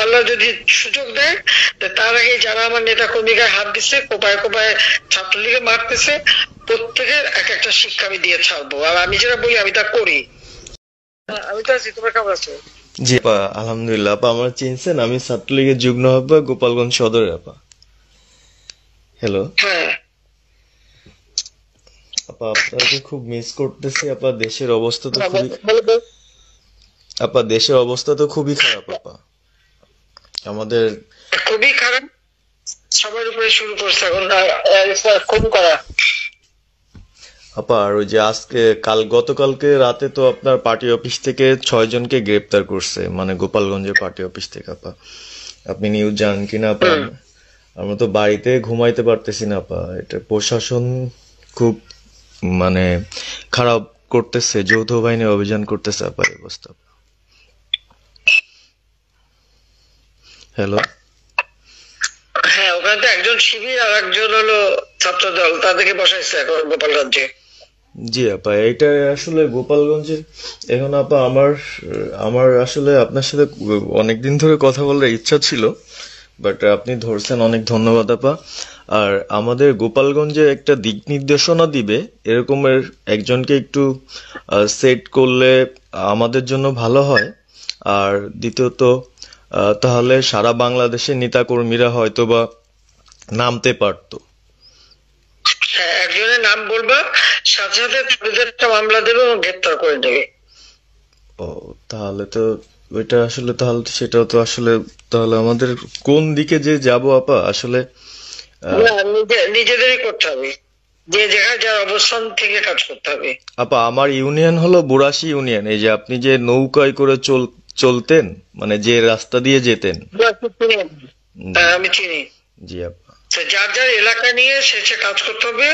আল্লাহ যদি সুযোগ দেয়, তার আগে যারা আমার নেতা কর্মীকে হাত দিচ্ছে, কোপায় কোপায় ছাত্রলীগে মারতেছে, প্রত্যেকের এক একটা শিক্ষা আমি দিয়ে ছাড়বো। আর আমি যেটা বলি আমি তা করি। আমি তো আছি, তোমার কেমন আছো? জি আপা, আলহামদুলিল্লাহ। আপা আমার চিনছেন, আমি ছাত্রলীগের যুগ্ম আহ্বায়ক গোপালগঞ্জ সদরের আপা। হ্যালো হ্যাঁ, আপা, আপনাকে খুব মিস করতেছি আপা। দেশের অবস্থা তো খুবই বলো। আপা, দেশের অবস্থা তো খুবই খারাপ আপা। আমাদের খুবই খারাপ, সবার উপরে শুরু করছে এখন খুন করা। আপা, আর ওই যে আজকে গতকালকে রাতে তো আপনার পার্টি অফিস থেকে 6 জনকে গ্রেপ্তার করছে, মানে গোপালগঞ্জের পার্টি অফিস থেকে আপা। আপনি নিউজ জানেন কিনা আপা? আমরা তো বাড়িতে ঘুমাইতে পারতেছি না আপা। এটা প্রশাসন খুব মানে খারাপ করতেছে, যৌথ বাহিনী অভিযান করতেছে আপা, এই অবস্থা। হ্যালো হ্যাঁ, ওখানে তো একজন শিবির আর একজন হলো ছাত্র দল, তাদেরকে বসাইছে এখন গোপালগঞ্জে। জি আপা, এটা আসলে গোপালগঞ্জের এখন আপা আমার আমার আসলে আপনার সাথে অনেকদিন ধরে কথা বলার ইচ্ছা ছিল, বাট আপনি ধরছেন, অনেক ধন্যবাদ আপা। আর আমাদের গোপালগঞ্জে একটা দিক নির্দেশনা দিবে এরকমের একজনকে একটু সেট করলে আমাদের জন্য ভালো হয়। আর দ্বিতীয়ত তাহলে সারা বাংলাদেশের নেতাকর্মীরা হয়তোবা নামতে পারতো। হ্যাঁ, একজনের নাম বলবা, সাথে সাথে তাদের একটা মামলা দেবে এবং গ্রেপ্তার করে দেবে। ও, তাহলে তো ওইটা আসলে, তাহলে তো সেটাও তো আসলে, তাহলে আমাদের কোন দিকে যে যাব আপা আসলে? না, নিজেদেরই করতে হবে, যে জায়গায় যার অবস্থান থেকে কাজ করতে হবে। আপা আমার ইউনিয়ন হলো বুড়াশি ইউনিয়ন। এই যে আপনি যে নৌকায় করে চলতেন, মানে যে রাস্তা দিয়ে যেতেন। জি, আমি চিনি। জি আপা। তো যার যার এলাকা নিয়ে সে সে কাজ করতে হবে,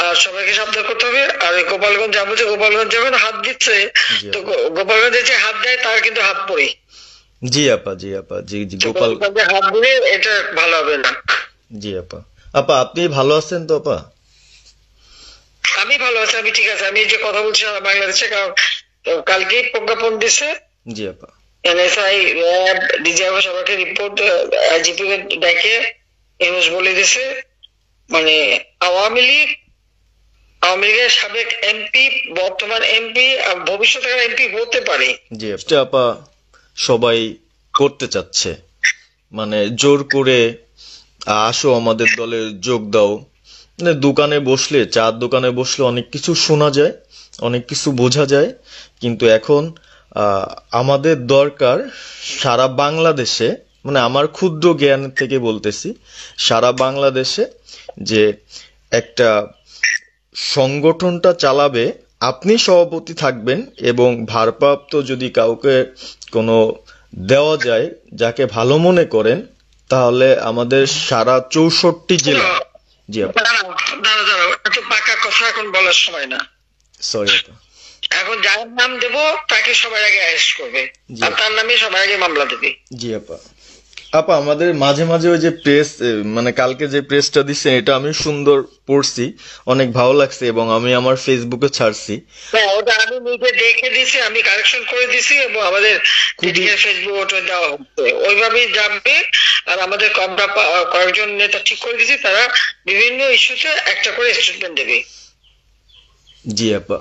আর সবাইকে সাবধান করতে হবে। আর ওই গোপালগঞ্জ যাবো, যে গোপালগঞ্জ যখন হাত দিচ্ছে, জি তো আপা। গোপালগঞ্জে যে হাত দেয় তার কিন্তু হাত পড়ে। জি আপা, জি আপা, জি জি তো গোপাল। গোপালগঞ্জে হাত দিলে এটা ভালো হবে না। জি আপা। আপা আপনি ভালো আছেন তো আপা? আমি ভালো আছি, আমি ঠিক আছে। আমি এই যে কথা বলছি সারা বাংলাদেশে, কারণ কালকেই প্রজ্ঞাপন দিছে জি আপা। এনএসআই, র্যাব, ডিজিএফ সবাইকে রিপোর্ট, আইজিপি কে ডেকে এমএস বলে দিছে, মানে আওয়ামী লীগ, আওয়ামী লীগের সাবেক এমপি, বর্তমান এমপি, ভবিষ্যতে এমপি হতে পারে। জি আপা, সবাই করতে চাচ্ছে, মানে জোর করে আসো আমাদের দলে যোগ দাও। মানে দোকানে বসলে, চার দোকানে বসলে অনেক কিছু শোনা যায়, অনেক কিছু বোঝা যায়, কিন্তু এখন আহ, আমাদের দরকার সারা বাংলাদেশে, মানে আমার ক্ষুদ্র জ্ঞান থেকে বলতেছি, সারা বাংলাদেশে যে একটা সংগঠনটা চালাবে, আপনি সভাপতি থাকবেন, এবং ভারপ্রাপ্ত যদি কাউকে কোনো দেওয়া যায়, যাকে ভালো মনে করেন, তাহলে আমাদের সারা 64 জেলা। জি আপা। দাঁড়াও, দাঁড়াও, দাঁড়াও, এত পাকা কথা এখন বলার সময় না। সরি আপা। এখন যার নাম দেব তাকে সবার আগে অ্যারেস্ট করবে, জি আর আপা। তার নামে সবার আগে মামলা দেবে। জি আপা। আপা আমাদের মাঝে মাঝে ওই যে প্রেস, মানে কালকে যে প্রেসটা দিচ্ছেন, এটা আমি সুন্দর পড়ছি, অনেক ভালো লাগছে, এবং আমি আমার ফেসবুকে ছাড়ছি। হ্যাঁ, ওটা আমি নিজে দেখে দিছি, আমি কারেকশন করে দিছি, এবং আমাদের খুবই ফেসবুক ওটা দেওয়া হচ্ছে, ওইভাবেই যাবে। আর আমাদের আমরা কয়েকজন নেতা ঠিক করে দিছি, তারা বিভিন্ন ইস্যুতে একটা করে স্টেটমেন্ট দেবে। জি আপা।